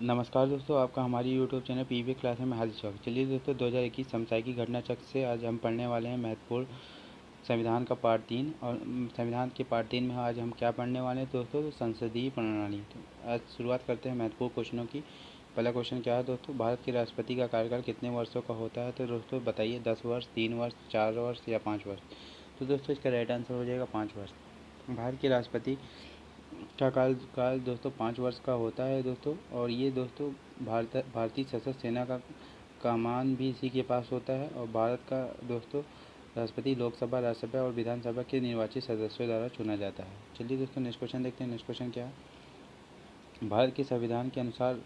नमस्कार दोस्तों, आपका हमारी यूट्यूब चैनल पीवी क्लास में हार्दिक स्वागत। चलिए दोस्तों, 2021 समसामयिक घटना चक्र से आज हम पढ़ने वाले हैं महत्वपूर्ण संविधान का पार्ट 3। और संविधान के पार्ट 3 में आज हम क्या पढ़ने वाले हैं दोस्तों? तो संसदीय प्रणाली। तो आज शुरुआत करते हैं महत्वपूर्ण क्वेश्चनों की। पहला क्वेश्चन क्या है दोस्तों? भारत के राष्ट्रपति का कार्यकाल कितने वर्षों का होता है? तो दोस्तों बताइए, 10 वर्ष, 3 वर्ष, 4 वर्ष या 5 वर्ष? तो दोस्तों इसका राइट आंसर हो जाएगा 5 वर्ष। भारत के राष्ट्रपति का काल दोस्तों 5 वर्ष का होता है दोस्तों। और ये दोस्तों भारतीय सशस्त्र सेना का कमान भी इसी के पास होता है। और भारत का दोस्तों राष्ट्रपति लोकसभा, राज्यसभा और विधानसभा के निर्वाचित सदस्यों द्वारा चुना जाता है। चलिए दोस्तों नेक्स्ट क्वेश्चन देखते हैं। नेक्स्ट क्वेश्चन क्या है? भारत के संविधान के अनुसार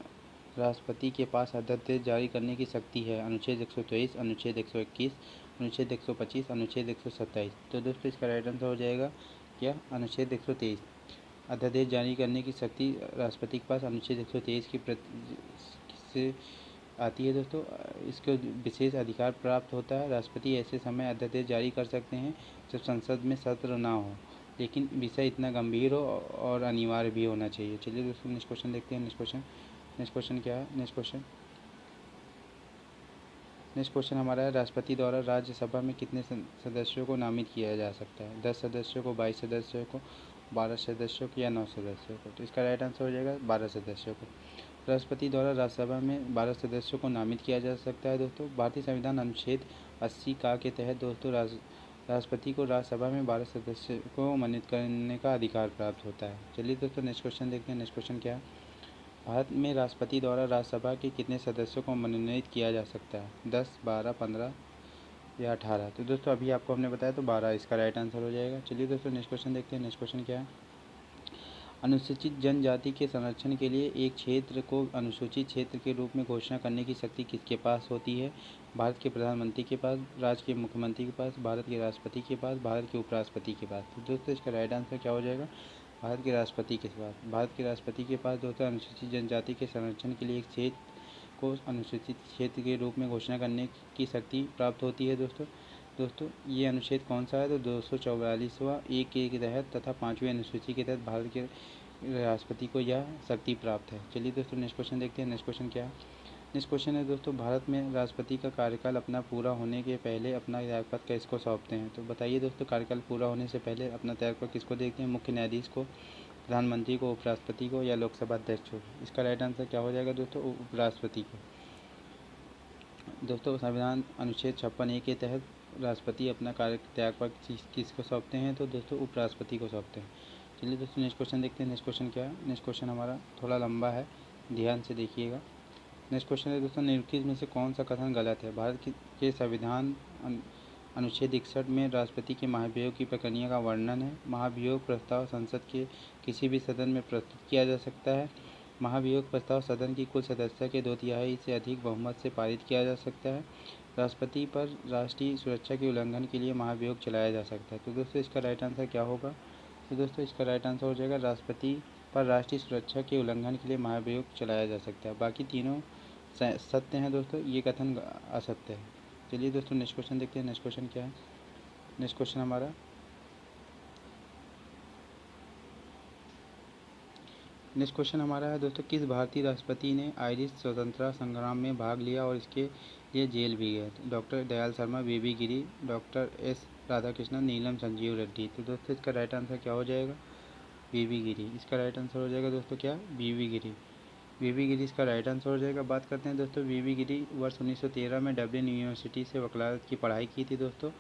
राष्ट्रपति के पास अध्यादेश जारी करने की शक्ति है। अनुच्छेद 123, अनुच्छेद 121, अनुच्छेद 125, अनुच्छेद 127। तो दोस्तों इसका राइट आंसर हो जाएगा क्या? अनुच्छेद 123। अध्यादेश जारी करने की शक्ति राष्ट्रपति के पास अनुच्छेद 123 की से आती है दोस्तों। इसको विशेष अधिकार प्राप्त होता है। राष्ट्रपति ऐसे समय अध्यादेश जारी कर सकते हैं जब संसद में सत्र ना हो, लेकिन विषय इतना गंभीर हो और अनिवार्य भी होना चाहिए। चलिए दोस्तों नेक्स्ट क्वेश्चन देखते हैं। नेक्स्ट क्वेश्चन क्या है? नेक्स्ट क्वेश्चन हमारा है, राष्ट्रपति द्वारा राज्यसभा में कितने सदस्यों को नामित किया जा सकता है? 10 सदस्यों को, 22 सदस्यों को, 12 सदस्यों को या 9 सदस्यों को? तो इसका राइट आंसर हो जाएगा 12 सदस्यों को। राष्ट्रपति द्वारा राज्यसभा में 12 सदस्यों को नामित किया जा सकता है दोस्तों। भारतीय संविधान अनुच्छेद 80 का के तहत दोस्तों राष्ट्रपति को राज्यसभा में 12 सदस्यों को मनोनीत करने का अधिकार प्राप्त होता है। चलिए दोस्तों नेक्स्ट क्वेश्चन देखते हैं। नेक्स्ट क्वेश्चन क्या है? भारत में राष्ट्रपति द्वारा राज्यसभा के कितने सदस्यों को मनोनीत किया जा सकता है? 10, 12, 15 या 18? तो दोस्तों अभी आपको हमने बताया तो 12 इसका राइट आंसर हो जाएगा। चलिए दोस्तों नेक्स्ट क्वेश्चन देखते हैं। नेक्स्ट क्वेश्चन क्या है? अनुसूचित जनजाति के संरक्षण के लिए एक क्षेत्र को अनुसूचित क्षेत्र के रूप में घोषणा करने की शक्ति किसके पास होती है? भारत के प्रधानमंत्री के पास, राज्य के मुख्यमंत्री के पास, भारत के राष्ट्रपति के पास, भारत के उपराष्ट्रपति के पास? तो दोस्तों इसका राइट आंसर क्या हो जाएगा? भारत के राष्ट्रपति के पास। भारत के राष्ट्रपति के पास दोस्तों अनुसूचित जनजाति के संरक्षण के लिए एक क्षेत्र को अनुसूचित क्षेत्र के रूप में घोषणा करने की शक्ति प्राप्त होती है दोस्तों ये अनुच्छेद कौन सा है? तो 244वां ए के तहत तथा 5वीं अनुसूची के तहत भारत के राष्ट्रपति को यह शक्ति प्राप्त है। चलिए दोस्तों नेक्स्ट क्वेश्चन देखते हैं। नेक्स्ट क्वेश्चन क्या है? नेक्स्ट क्वेश्चन है दोस्तों, भारत में राष्ट्रपति का कार्यकाल अपना पूरा होने के पहले अपना त्यागपत्र किसको सौंपते हैं? तो बताइए दोस्तों, कार्यकाल पूरा होने से पहले अपना त्यागपत्र किसको देखते हैं? मुख्य न्यायाधीश को, प्रधानमंत्री को, उपराष्ट्रपति को या लोकसभा अध्यक्ष को? इसका राइट आंसर क्या हो जाएगा दोस्तों? उपराष्ट्रपति को। दोस्तों संविधान अनुच्छेद 56 ए के तहत राष्ट्रपति अपना कार्य त्यागपत्र किसको सौंपते हैं? तो दोस्तों उपराष्ट्रपति को सौंपते हैं। चलिए दोस्तों नेक्स्ट क्वेश्चन देखते हैं। नेक्स्ट क्वेश्चन क्या है? नेक्स्ट क्वेश्चन हमारा थोड़ा लंबा है, ध्यान से देखिएगा। नेक्स्ट क्वेश्चन है दोस्तों, निम्नलिखित में से कौन सा कथन गलत है? भारत के संविधान अनुच्छेद 61 में राष्ट्रपति के महाभियोग की प्रक्रिया का वर्णन है। महाभियोग प्रस्ताव संसद के किसी भी सदन में प्रस्तुत किया जा सकता है। महाभियोग प्रस्ताव सदन की कुल सदस्यता के 2/3 से अधिक बहुमत से पारित किया जा सकता है। राष्ट्रपति पर राष्ट्रीय सुरक्षा के उल्लंघन के लिए महाभियोग चलाया जा सकता है। तो दोस्तों इसका राइट आंसर क्या होगा? तो दोस्तों इसका राइट आंसर हो जाएगा, राष्ट्रपति पर राष्ट्रीय सुरक्षा के उल्लंघन के लिए महाभियोग चलाया जा सकता है। बाकी तीनों सत्य हैं दोस्तों, ये कथन असत्य है। चलिए दोस्तों नेक्स्ट क्वेश्चन देखते हैं। नेक्स्ट क्वेश्चन क्या है? नेक्स्ट क्वेश्चन हमारा है दोस्तों, किस भारतीय राष्ट्रपति ने आयरिश स्वतंत्रता संग्राम में भाग लिया और इसके लिए जेल भी गए? डॉक्टर दयाल शर्मा, वीवी गिरी, डॉक्टर एस राधाकृष्णन, नीलम संजीव रेड्डी? तो दोस्तों इसका राइट आंसर क्या हो जाएगा? वीवी गिरी। इसका राइट आंसर हो जाएगा दोस्तों क्या? वीवी गिरी। वीवी गिरी इसका राइट आंसर हो जाएगा। बात करते हैं दोस्तों, वीवी गिरी वर्ष 1913 में डब्लिन यूनिवर्सिटी से वकालत की पढ़ाई की थी दोस्तों।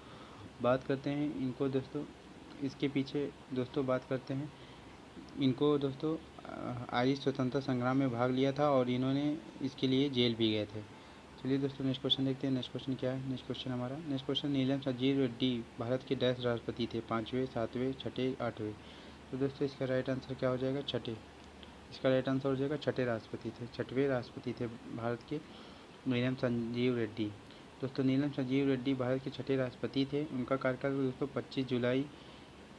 बात करते हैं इनको दोस्तों, इसके पीछे दोस्तों बात करते हैं इनको दोस्तों, आयरिश स्वतंत्रता संग्राम में भाग लिया था और इन्होंने इसके लिए जेल भी गए थे। चलिए दोस्तों नेक्स्ट क्वेश्चन देखते हैं। नेक्स्ट क्वेश्चन क्या है? नेक्स्ट क्वेश्चन, नीलम संजीव रेड्डी भारत के 10 राष्ट्रपति थे? 5वें, 7वें, 6ठे, 8वें? तो दोस्तों इसका राइट आंसर क्या हो जाएगा? 6ठे। इसका राइट आंसर हो जाएगा 6ठे राष्ट्रपति थे। 6वें राष्ट्रपति थे भारत के नीलम संजीव रेड्डी। दोस्तों नीलम संजीव रेड्डी भारत के 6ठे राष्ट्रपति थे। उनका कार्यकाल दोस्तों 25 जुलाई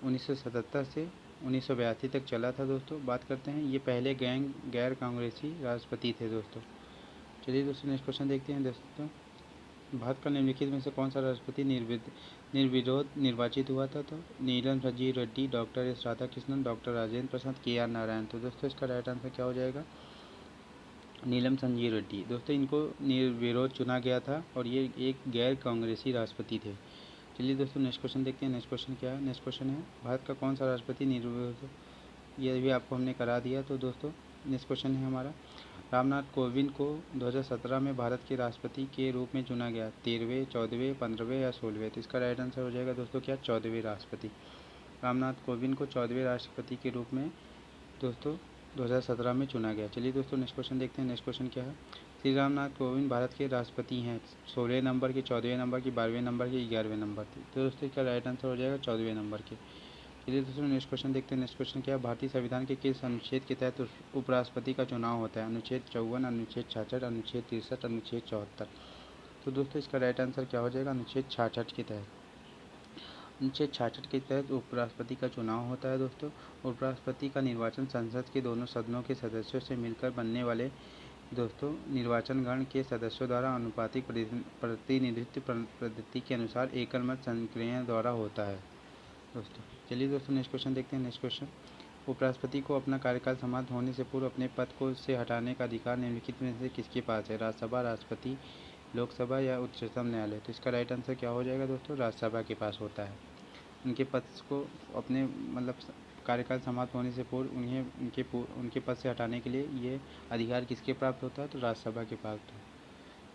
1977 से 1982 तक चला था दोस्तों। बात करते हैं, ये पहले गैर कांग्रेसी राष्ट्रपति थे दोस्तों। चलिए दोस्तों नेक्स्ट क्वेश्चन देखते हैं। दोस्तों भारत का निम्नलिखित में से कौन सा राष्ट्रपति निर्विरोध निर्वाचित हुआ था? तो Neelam Sanjiva Reddy, doctor S Radhakrishnan, doctor Rajendra Prasad, K R Narayan? तो दोस्तों इसका राइट आंसर क्या हो जाएगा? नीलम संजीव रेड्डी। दोस्तों इनको निर्विरोध चुना गया था और ये एक गैर कांग्रेसी राष्ट्रपति थे। चलिए दोस्तों नेक्स्ट क्वेश्चन देखते हैं। नेक्स्ट क्वेश्चन क्या है? नेक्स्ट क्वेश्चन है भारत का कौन सा राष्ट्रपति निर्विरोध, ये भी आपको हमने करा दिया। तो दोस्तों नेक्स्ट क्वेश्चन है हमारा, रामनाथ कोविंद को 2017 में भारत के राष्ट्रपति के रूप में चुना गया, 13वें, 14वें, 15वें या 16वें? तो इसका राइट आंसर हो जाएगा दोस्तों क्या? 14वें राष्ट्रपति। रामनाथ कोविंद को 14वें राष्ट्रपति के रूप में दोस्तों 2017 में चुना गया। चलिए दोस्तों नेक्स्ट क्वेश्चन देखते हैं। नेक्स्ट क्वेश्चन क्या है? श्री रामनाथ कोविंद भारत के राष्ट्रपति हैं 16 नंबर के, 14वें नंबर की, 12वें नंबर के, 11वें नंबर के? तो दोस्तों इसका राइट आंसर हो जाएगा 14वें नंबर के। चलिए दोस्तों नेक्स्ट क्वेश्चन देखते हैं। नेक्स्ट क्वेश्चन क्या है? भारतीय संविधान के किस अनुच्छेद के तहत उपराष्ट्रपति का चुनाव होता है? अनुच्छेद 54, अनुच्छेद 66, अनुच्छेद 63, अनुच्छेद 74? तो दोस्तों इसका राइट आंसर क्या हो जाएगा? अनुच्छेद 66 के तहत। अनुच्छेद 66 के तहत उपराष्ट्रपति का चुनाव होता है दोस्तों। उपराष्ट्रपति का निर्वाचन संसद के दोनों सदनों के सदस्यों से मिलकर बनने वाले दोस्तों निर्वाचन गण के सदस्यों द्वारा अनुपातिक प्रतिनिधित्व पद्धति के अनुसार एकल मत संक्रिया द्वारा होता है दोस्तों। चलिए दोस्तों नेक्स्ट क्वेश्चन देखते हैं। नेक्स्ट क्वेश्चन, उपराष्ट्रपति को अपना कार्यकाल समाप्त होने से पूर्व अपने पद को से हटाने का अधिकार निम्नलिखित में से किसके पास है? राज्यसभा, राष्ट्रपति, लोकसभा या उच्चतम न्यायालय? तो इसका राइट आंसर क्या हो जाएगा दोस्तों? राज्यसभा के पास होता है। उनके पद को अपने मतलब कार्यकाल समाप्त होने से पूर्व उनके पद से हटाने के लिए ये अधिकार किसके प्राप्त होता है? तो राज्यसभा के प्राप्त है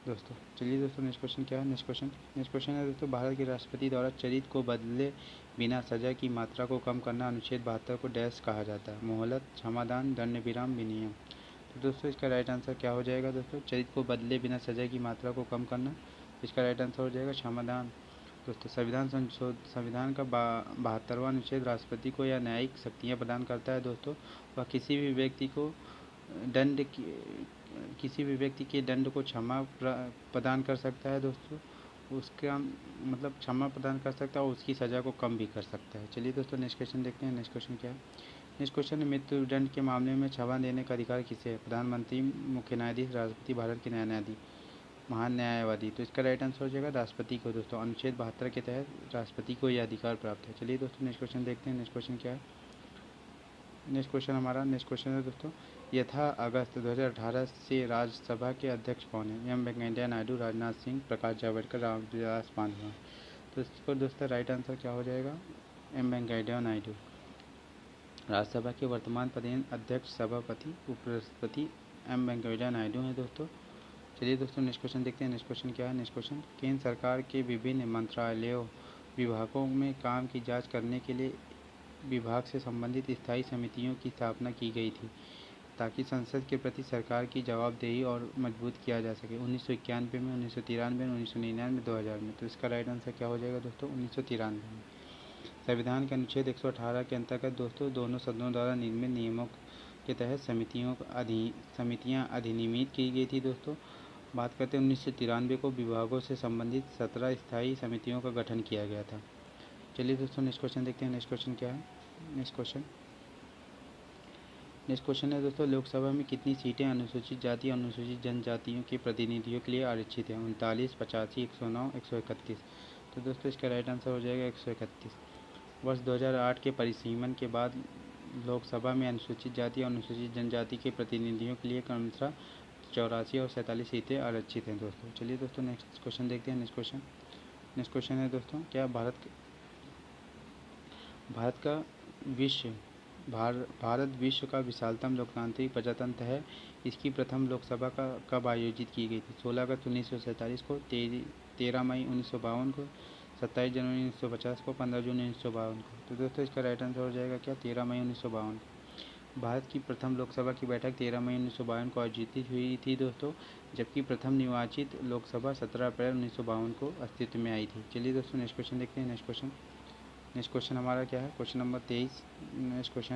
दोस्तों। चलिए दोस्तों नेक्स्ट क्वेश्चन क्या है? नेक्स्ट क्वेश्चन है दोस्तों, भारत के राष्ट्रपति द्वारा चरित्र को बदले बिना सजा की मात्रा को कम करना अनुच्छेद 72 को डैश कहा जाता है? मोहलत, क्षमादान, दंड विराम, विनियम? तो दोस्तों इसका राइट आंसर क्या हो जाएगा दोस्तों? चरित्र को बदले बिना सजा की मात्रा को कम करना, इसका राइट आंसर हो जाएगा क्षमादान दोस्तों। संविधान का 72वां अनुच्छेद राष्ट्रपति को या न्यायिक शक्तियाँ प्रदान करता है दोस्तों। वह किसी भी व्यक्ति के दंड को क्षमा प्रदान कर सकता है दोस्तों। उसका मतलब क्षमा प्रदान कर सकता है और उसकी सज़ा को कम भी कर सकता है। चलिए दोस्तों नेक्स्ट क्वेश्चन देखते हैं। नेक्स्ट क्वेश्चन क्या है? नेक्स्ट क्वेश्चन, मृत्यु दंड के मामले में क्षमा देने का अधिकार किसे है? प्रधानमंत्री, मुख्य न्यायाधीश, राष्ट्रपति, भारत के न्यायाधीश, महान न्यायवादी? तो इसका राइट आंसर हो जाएगा राष्ट्रपति को दोस्तों। अनुच्छेद 72 के तहत राष्ट्रपति को यह अधिकार प्राप्त है। चलिए दोस्तों नेक्स्ट क्वेश्चन देखते हैं। नेक्स्ट क्वेश्चन क्या है? नेक्स्ट क्वेश्चन है दोस्तों, यथा अगस्त 2018 से राज्यसभा के अध्यक्ष कौन है? एम वेंकैया नायडू, राजनाथ सिंह, प्रकाश जावड़ेकर, रामविलास पासवान? तो इसको दोस्तों राइट आंसर क्या हो जाएगा? एम वेंकैया नायडू। राज्यसभा के वर्तमान पदेन अध्यक्ष सभापति उपराष्ट्रपति एम वेंकैया नायडू हैं दोस्तों। चलिए दोस्तों नेक्स्ट क्वेश्चन देखते हैं। नेक्स्ट क्वेश्चन क्या है? नेक्स्ट क्वेश्चन, केंद्र सरकार के विभिन्न मंत्रालयों विभागों में काम की जांच करने के लिए विभाग से संबंधित स्थायी समितियों की स्थापना की गई थी ताकि संसद के प्रति सरकार की जवाबदेही और मजबूत किया जा सके। 1991 में, 1993 में, 1999, 2000 में? तो इसका राइट आंसर क्या हो जाएगा दोस्तों? 1993 में। संविधान के अनुच्छेद 118 के अंतर्गत दोस्तों दोनों सदनों द्वारा निर्मित नियमों के तहत समितियां अधिनियमित की गई थी दोस्तों। बात करते हैं 1993 को, विभागों से संबंधित 17 स्थायी समितियों का गठन किया गया था। चलिए दोस्तों नेक्स्ट क्वेश्चन देखते हैं। नेक्स्ट क्वेश्चन क्या है? नेक्स्ट क्वेश्चन है दोस्तों, लोकसभा में कितनी सीटें अनुसूचित जाति और अनुसूचित जनजातियों के प्रतिनिधियों के लिए आरक्षित हैं? 39, 85, 109, 131? तो दोस्तों इसका राइट आंसर हो जाएगा 131। वर्ष 2008 के परिसीमन के बाद लोकसभा में अनुसूचित जाति और अनुसूचित जनजाति के प्रतिनिधियों के लिए क्रमशः 84 और 47 सीटें आरक्षित हैं दोस्तों। चलिए दोस्तों नेक्स्ट क्वेश्चन देखते हैं। नेक्स्ट क्वेश्चन है दोस्तों, क्या भारत विश्व का विशालतम लोकतांत्रिक प्रजातंत्र है? इसकी प्रथम लोकसभा कब आयोजित की गई थी? 16 अगस्त 1947 को, 13 मई 1952 को, 27 जनवरी 1950 को, 15 जून 1952 को? तो दोस्तों इसका राइट आंसर हो जाएगा क्या? 13 मई 1952 को। भारत की प्रथम लोकसभा की बैठक 13 मई 1952 को आयोजित हुई थी दोस्तों, जबकि प्रथम निर्वाचित लोकसभा 17 अप्रैल 1952 को अस्तित्व में आई थी। चलिए दोस्तों नेक्स्ट क्वेश्चन देखते हैं। नेक्स्ट क्वेश्चन हमारा क्या है? Question number 23। नेक्स्ट क्वेश्चन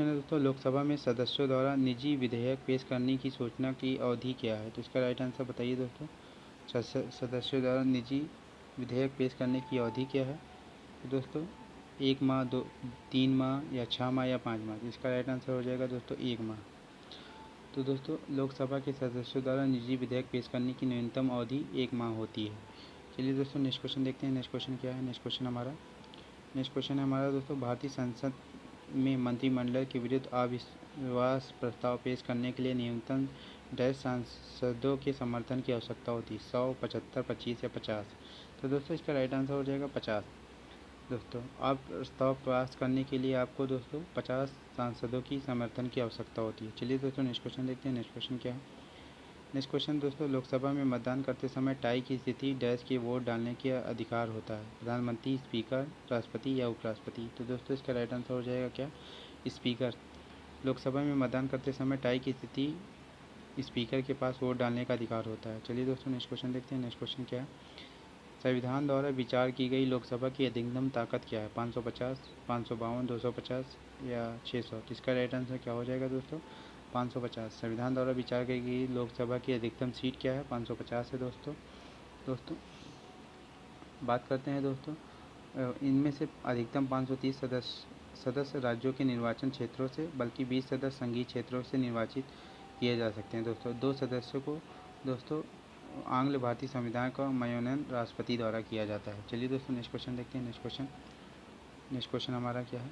है दोस्तों, लोकसभा में सदस्यों द्वारा निजी विधेयक पेश करने की सूचना की अवधि क्या है? तो इसका राइट आंसर बताइए दोस्तों। सदस्यों द्वारा निजी विधेयक पेश करने की अवधि क्या है? तो दोस्तों 1 माह, 3 माह या 6 माह या 5 माह? इसका राइट आंसर हो जाएगा दोस्तों 1 माह। तो दोस्तों लोकसभा के सदस्यों द्वारा निजी विधेयक पेश करने की न्यूनतम अवधि 1 माह होती है। चलिए दोस्तों नेक्स्ट क्वेश्चन देखते हैं। नेक्स्ट क्वेश्चन क्या है? नेक्स्ट क्वेश्चन है हमारा दोस्तों, भारतीय संसद में मंत्रिमंडल के विरुद्ध विवाद प्रस्ताव पेश करने के लिए न्यूनतम 10 सांसदों के समर्थन की आवश्यकता होती है? 100, 75, 25 या 50? तो दोस्तों इसका राइट आंसर हो जाएगा 50। दोस्तों आप प्रस्ताव पास करने के लिए आपको दोस्तों 50 सांसदों की समर्थन की आवश्यकता होती है। चलिए दोस्तों नेक्स्ट क्वेश्चन देखते हैं। नेक्स्ट क्वेश्चन क्या है? नेक्स्ट क्वेश्चन दोस्तों, लोकसभा में मतदान करते समय टाई की स्थिति डैश के वोट डालने के अधिकार होता है? प्रधानमंत्री, स्पीकर, राष्ट्रपति या उपराष्ट्रपति? तो दोस्तों इसका राइट आंसर हो जाएगा क्या? स्पीकर। लोकसभा में मतदान करते समय टाई की स्थिति स्पीकर के पास वोट डालने का अधिकार होता है। चलिए दोस्तों नेक्स्ट क्वेश्चन देखते हैं। नेक्स्ट क्वेश्चन क्या है? संविधान द्वारा विचार की गई लोकसभा की अधिकतम ताकत क्या है? 550, 552, 250 या 600? तो इसका राइट आंसर क्या हो जाएगा दोस्तों? 550। संविधान द्वारा विचार की गई लोकसभा की अधिकतम सीट क्या है? 550 है दोस्तों बात करते हैं दोस्तों, इनमें से अधिकतम 530 सदस्य राज्यों के निर्वाचन क्षेत्रों से, बल्कि 20 सदस्य संघीय क्षेत्रों से निर्वाचित किए जा सकते हैं दोस्तों। 2 सदस्यों को दोस्तों आंग्ल भारतीय संविधान का मनोनयन राष्ट्रपति द्वारा किया जाता है। चलिए दोस्तों नेक्स्ट क्वेश्चन देखते हैं। नेक्स्ट क्वेश्चन हमारा क्या है?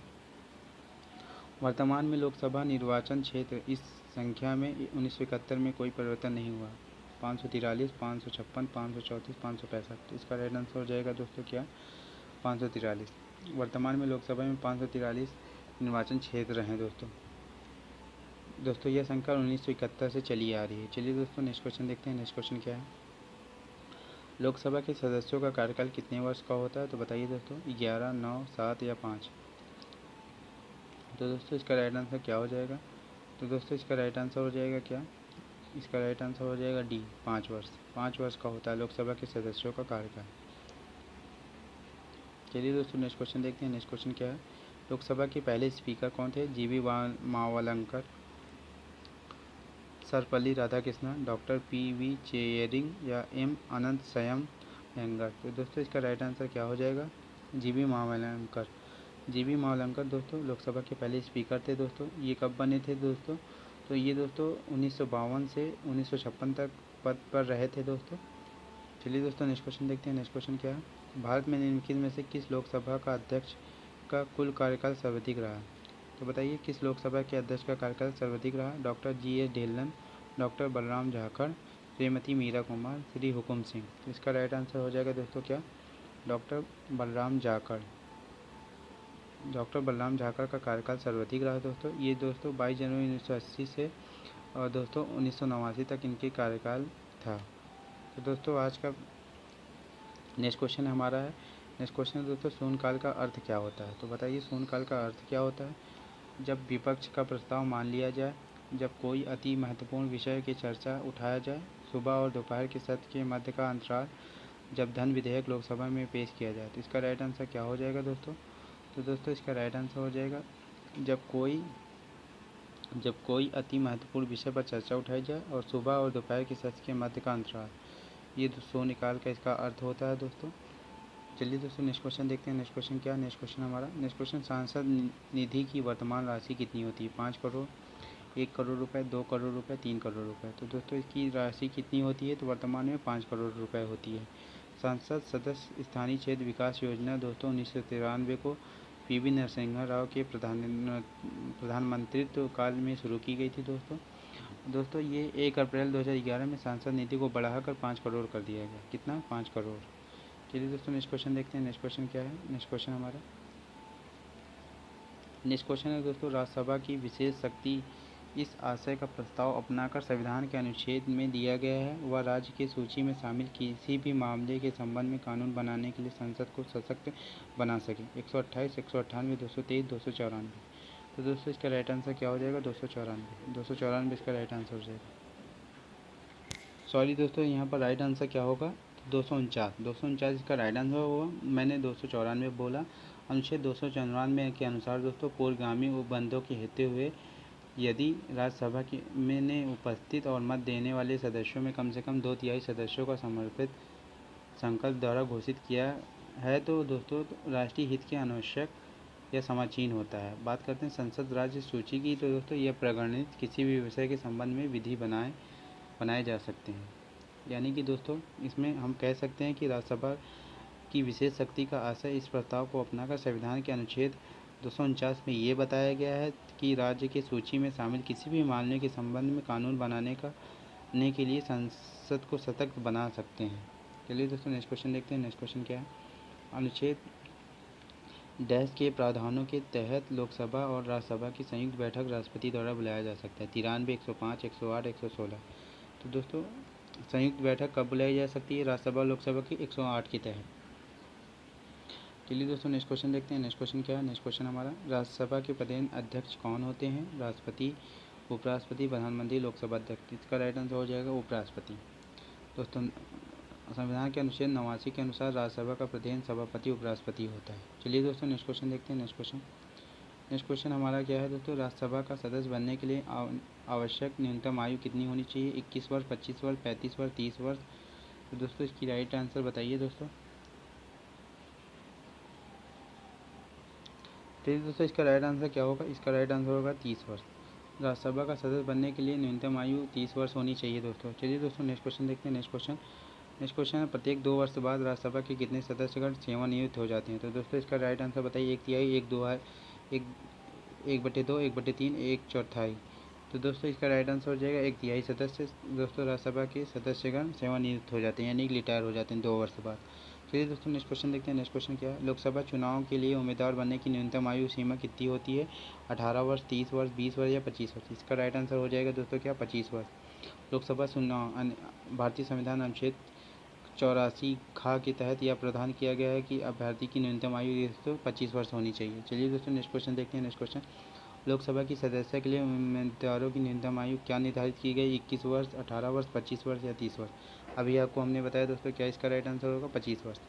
वर्तमान में लोकसभा निर्वाचन क्षेत्र इस संख्या में 1971 में कोई परिवर्तन नहीं हुआ? 543, 556, 534, 565? इसका राइट आंसर हो जाएगा दोस्तों क्या? 543। वर्तमान में लोकसभा में 543 निर्वाचन क्षेत्र हैं दोस्तों यह संख्या 1971 से चली आ रही है। चलिए दोस्तों नेक्स्ट क्वेश्चन देखते हैं। नेक्स्ट क्वेश्चन क्या है? लोकसभा के सदस्यों का कार्यकाल कितने वर्ष का होता है? तो बताइए दोस्तों, 11, 9, 7 या 5? तो दोस्तों इसका राइट आंसर क्या हो जाएगा? तो दोस्तों इसका राइट आंसर हो जाएगा क्या? इसका राइट आंसर हो जाएगा डी, 5 वर्ष। 5 वर्ष का होता है लोकसभा के सदस्यों का कार्यकाल। चलिए दोस्तों नेक्स्ट क्वेश्चन देखते हैं। नेक्स्ट क्वेश्चन क्या है? लोकसभा के पहले स्पीकर कौन थे? GV Mavalankar, Sarvepalli Radhakrishnan, doctor PV. Cherian या एम. अनंत स्वयं अयंगार? तो दोस्तों इसका राइट आंसर क्या हो जाएगा? जीवी मावलंकर। जीवी मावलंकर दोस्तों लोकसभा के पहले स्पीकर थे दोस्तों। ये कब बने थे दोस्तों? तो ये दोस्तों 1952 से 1956 तक पद पर रहे थे दोस्तों। चलिए दोस्तों नेक्स्ट क्वेश्चन देखते हैं। नेक्स्ट क्वेश्चन क्या है? भारत में निम्नलिखित में से किस लोकसभा का अध्यक्ष का कुल कार्यकाल सर्वाधिक रहा? तो बताइए किस लोकसभा के अध्यक्ष का कार्यकाल सर्वाधिक रहा? Doctor G S. Dhillon, doctor Balram Jakhar, Shrimati Meira Kumar, Shri Hukam Singh? तो इसका राइट आंसर हो जाएगा दोस्तों क्या? डॉक्टर बलराम झाकड़। डॉक्टर बलराम झाकड़ का कार्यकाल सर्वाधिक रहा दोस्तों। ये दोस्तों 22 जनवरी 1980 से और दोस्तों 1989 तक इनके कार्यकाल था। तो दोस्तों आज का नेक्स्ट क्वेश्चन हमारा है। नेक्स्ट क्वेश्चन दोस्तों, शून्यकाल का अर्थ क्या होता है? तो बताइए शून्यकाल का अर्थ क्या होता है? जब विपक्ष का प्रस्ताव मान लिया जाए, जब कोई अति महत्वपूर्ण विषय की चर्चा उठाया जाए, सुबह और दोपहर के सत्र के मध्य का अंतराल, जब धन विधेयक लोकसभा में पेश किया जाए। तो इसका राइट आंसर क्या हो जाएगा दोस्तों? तो दोस्तों इसका राइट आंसर हो जाएगा जब कोई अति महत्वपूर्ण विषय पर चर्चा उठाई जाए और सुबह और दोपहर के सत्र के मध्य का अंतराल, ये शून्यकाल का इसका अर्थ होता है दोस्तों। चलिए दोस्तों नेक्स्ट क्वेश्चन देखते हैं। नेक्स्ट क्वेश्चन क्या है? नेक्स्ट क्वेश्चन सांसद निधि की वर्तमान राशि कितनी होती है? 5 करोड़, 1 करोड़ रुपए, 2 करोड़ रुपए, 3 करोड़ रुपए? तो दोस्तों इसकी राशि कितनी होती है? तो वर्तमान में 5 करोड़ रुपए होती है। संसद सदस्य स्थानीय क्षेत्र विकास योजना दोस्तों 1993 को पी.वी. नरसिम्हा राव के प्रधानमंत्रित्व काल में शुरू की गई थी दोस्तों ये 1 अप्रैल 2011 में सांसद निधि को बढ़ाकर 5 करोड़ कर दिया गया। कितना? 5 करोड़। चलिए दोस्तों नेक्स्ट क्वेश्चन देखते हैं। नेक्स्ट क्वेश्चन क्या है? नेक्स्ट क्वेश्चन है दोस्तों, राज्यसभा की विशेष शक्ति इस आशय का प्रस्ताव अपनाकर संविधान के अनुच्छेद में दिया गया है, वह राज्य की सूची में शामिल किसी भी मामले के संबंध में कानून बनाने के लिए संसद को सशक्त बना सके। 128, 198, 223, 294? तो दोस्तों इसका राइट आंसर क्या हो जाएगा? 294। 294 इसका राइट आंसर हो जाएगा। सॉरी दोस्तों, यहाँ पर राइट आंसर क्या होगा? 249 इसका राइट आंसर होगा। मैंने 294 बोला। अनुच्छेद 294 के अनुसार दोस्तों पूर्वगामी उपबंधों के हेतु हुए यदि राज्यसभा में उपस्थित और मत देने वाले सदस्यों में कम से कम 2/3 सदस्यों का समर्पित संकल्प द्वारा घोषित किया है तो दोस्तों राष्ट्रीय हित के अनावश्यक या समाचीन होता है। बात करते हैं संसद राज्य सूची की, तो दोस्तों यह प्रगणित किसी भी विषय के संबंध में विधि बनाए जा सकते हैं। यानी कि दोस्तों इसमें हम कह सकते हैं कि राज्यसभा की विशेष शक्ति का आशय इस प्रस्ताव को अपनाकर संविधान के अनुच्छेद 249 में ये बताया गया है कि राज्य की सूची में शामिल किसी भी मामले के संबंध में कानून बनाने के लिए संसद को सशक्त बना सकते हैं। चलिए दोस्तों नेक्स्ट क्वेश्चन देखते हैं। नेक्स्ट क्वेश्चन क्या है? अनुच्छेद डैश के प्रावधानों के तहत लोकसभा और राज्यसभा की संयुक्त बैठक राष्ट्रपति द्वारा बुलाया जा सकता है। 93, 105, 108, 116। तो दोस्तों संयुक्त बैठक कब बुलाई जा सकती है? राज्यसभा और लोकसभा की 108 के तहत। चलिए दोस्तों नेक्स्ट क्वेश्चन देखते हैं। नेक्स्ट क्वेश्चन क्या है? नेक्स्ट क्वेश्चन हमारा, राज्यसभा के प्रधान अध्यक्ष कौन होते हैं? राष्ट्रपति, उपराष्ट्रपति, प्रधानमंत्री, लोकसभा अध्यक्ष। इसका राइट आंसर हो जाएगा उपराष्ट्रपति। दोस्तों संविधान के अनुच्छेद 89 के अनुसार राज्यसभा का प्रधान सभापति उपराष्ट्रपति होता है। चलिए दोस्तों नेक्स्ट क्वेश्चन देखते हैं। नेक्स्ट क्वेश्चन हमारा क्या है दोस्तों? राज्यसभा का सदस्य बनने के लिए आवश्यक न्यूनतम आयु कितनी होनी चाहिए? 21 वर्ष, 25 वर्ष, 35 वर्ष, 30 वर्ष। तो दोस्तों इसकी राइट आंसर बताइए दोस्तों। चलिए दोस्तों इसका राइट आंसर क्या होगा? इसका राइट आंसर होगा 30 वर्ष। राज्यसभा का सदस्य बनने के लिए न्यूनतम आयु 30 वर्ष होनी चाहिए दोस्तों। चलिए दोस्तों नेक्स्ट क्वेश्चन देखते हैं। नेक्स्ट क्वेश्चन है, प्रत्येक 2 वर्ष बाद राज्यसभा के कितने सदस्यगण सेवानिवृत्त हो जाते हैं? तो दोस्तों इसका राइट आंसर बताइए। 1/3, 1/2, 1/3, 1/4। तो दोस्तों इसका राइट आंसर हो जाएगा 1/3 सदस्य दोस्तों राज्यसभा के सदस्यगण सेवानिवृत्त हो जाते हैं, यानी रिटायर हो जाते हैं 2 वर्ष बाद। चलिए दोस्तों नेक्स्ट क्वेश्चन देखते हैं। नेक्स्ट क्वेश्चन क्या है? लोकसभा चुनाव के लिए उम्मीदवार बनने की न्यूनतम आयु सीमा कितनी होती है? 18 वर्ष, 30 वर्ष, 20 वर्ष या 25 वर्ष। इसका राइट आंसर हो जाएगा दोस्तों क्या? 25 वर्ष। लोकसभा चुनाव भारतीय संविधान अनुच्छेद 84 खा के तहत यह प्रावधान किया गया है कि अभ्यर्थी की न्यूनतम आयु दोस्तों 25 वर्ष होनी चाहिए। चलिए दोस्तों नेक्स्ट क्वेश्चन देखते हैं। नेक्स्ट क्वेश्चन, लोकसभा की सदस्य के लिए उम्मीदवारों की न्यूनतम आयु क्या निर्धारित की गई? 21 वर्ष, 18 वर्ष, 25 वर्ष या 30 वर्ष। अभी आपको हमने बताया दोस्तों, क्या इसका राइट आंसर होगा? 25 वर्ष।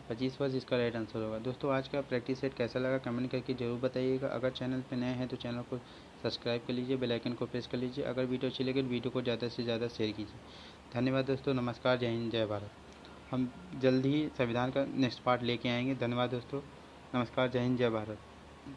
25 वर्ष इसका राइट आंसर होगा। दोस्तों आज का प्रैक्टिस सेट कैसा लगा कमेंट करके ज़रूर बताइएगा। अगर चैनल पर नए हैं तो चैनल को सब्सक्राइब कर लीजिए, बेल आइकन को प्रेस कर लीजिए। अगर वीडियो अच्छी लगे तो वीडियो को ज़्यादा से ज़्यादा शेयर कीजिए। धन्यवाद दोस्तों। नमस्कार, जय हिंद, जय भारत। हम जल्द ही संविधान का नेक्स्ट पार्ट लेके आएंगे। धन्यवाद दोस्तों। नमस्कार, जय हिंद, जय भारत।